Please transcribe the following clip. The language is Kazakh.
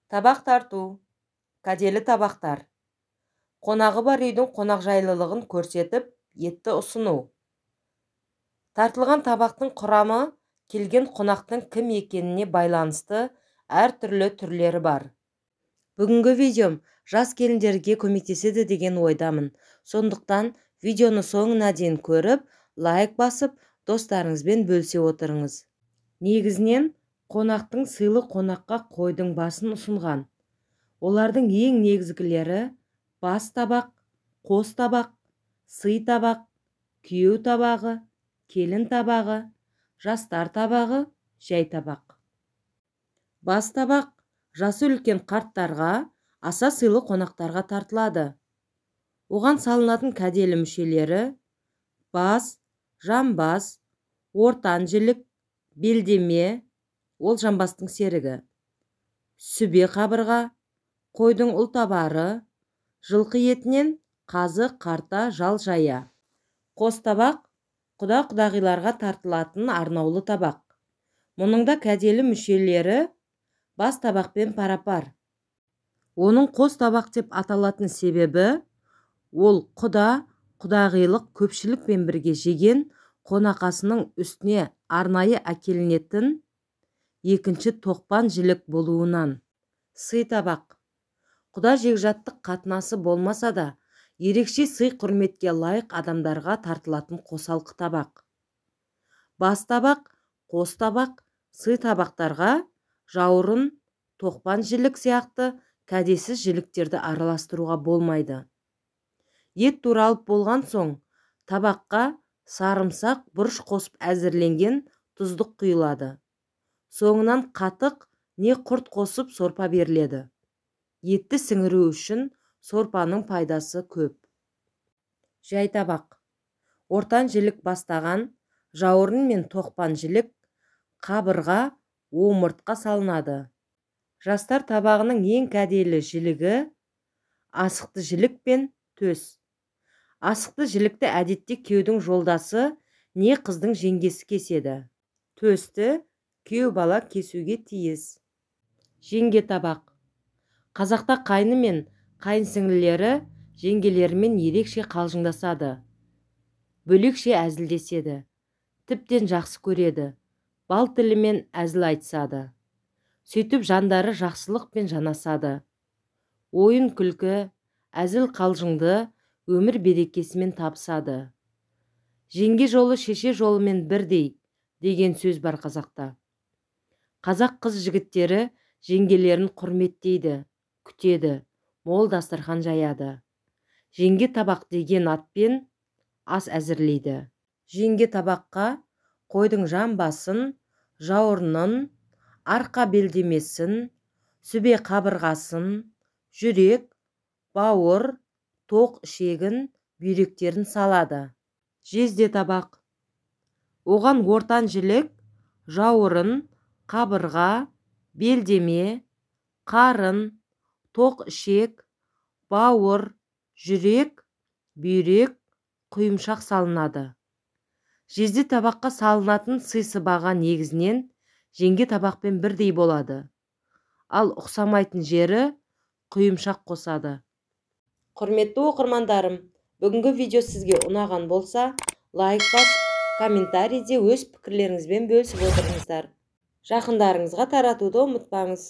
Табақ тарту, кәделі табақтар. Қонағы бар үйдің қонақжайлылығын көрсетіп, етті ұсыну. Тартылған табақтың құрамы келген қонақтың кім екеніне байланысты әртүрлі түрлері бар. Бүгінгі видеом жас келіндерге көмектеседі деген ойдамын. Сондықтан видеоны соңына дейін көріп, лайк басып, достарыңызбен бөлісе отырыңыз. Негізінен қонақтың сыйлы қонаққа қойдың басын ұсынған. Олардың ең негізгілері бас табақ, қос табақ, сый табақ, күйеу табағы, келін табағы, жастар табағы, жай табақ. Бас табақ жасы үлкен қарттарға, аса сыйлы қонақтарға тартылады. Оған салынатын кәделі мүшелері бас, жамбас, ортан жілік, белдеме, ол жамбастың серігі, сүбе қабырға, қойдың ұлтабары, жылқы етінен қазы, қарта, жал, жая. Қос табақ құда-құдағиларға тартылатын арнаулы табақ. Мұның да кәделі мүшелері бас табақпен парапар. Оның қос табақ деп аталатын себебі, ол құда-құдағилық көпшілікпен бірге жеген қонақасының үстіне арнайы әкелінетін екінші тоқпан жілік болуынан. Сый табақ. Құда жекжаттық қатынасы болмаса да, ерекше сый құрметке лайық адамдарға тартылатын қосалқы табақ. Бас табақ, қос табақ, сый табақтарға жауырын, тоқпан жілік сияқты кәдесіз жіліктерді араластыруға болмайды. Ет туралып болған соң, табаққа сарымсақ, бұрыш қосып әзірленген тұздық құйылады. Соңынан қатық не құрт қосып сорпа беріледі. Етті сіңіру үшін сорпаның пайдасы көп. Жай табақ. Ортан жілік бастаған, жауырын мен тоқпан жілік қабырға, омыртқа салынады. Жастар табағының ең кәделі жілігі асықты жілік пен төс. Асықты жілікті әдетте күйеудің жолдасы не қыздың жеңгесі кеседі. Төсті күйеу бала кесуге тиіс. Жеңге табақ. Қазақта қайны мен қайынсіңлілері жеңгелерімен ерекше қалжыңдасады. Бөлекше әзілдеседі. Тіптен жақсы көреді. Бал тілімен әзіл айтысады. Сөйтіп жандары жақсылықпен жанасады. Ойын күлкі, әзіл қалжыңды өмір берекесімен табысады. Жеңге жолы шеше жолымен бірдей деген сөз бар қазақта. Қазақ қыз жігіттері жеңгелерін құрметтейді, күтеді, мол дастархан жаяды. Жеңге табақ деген атпен ас әзірлейді. Жеңге табаққа қойдың жамбасын, жауырынын, арқа белдемесін, сүбе қабырғасын, жүрек, бауыр, тоқ ішегін, бүйректерін салады. Жезде табақ. Оған ортан жілік, жауырын, қабырға, белдеме, қарын, тоқ ішек, бауыр, жүрек, бүйрек, құйымшақ салынады. Жезде табаққа салынатын сый сыбаға негізінен жеңге табақпен бірдей болады. Ал ұқсамайтын жері құйымшақ қосады. Құрметті оқырмандарым, бүгінгі видео сізге ұнаған болса, лайк басып, комментарийде өз пікірлеріңізбен бөлісіп отырыңыздар. Жақындарыңызға таратуды ұмытпаңыз.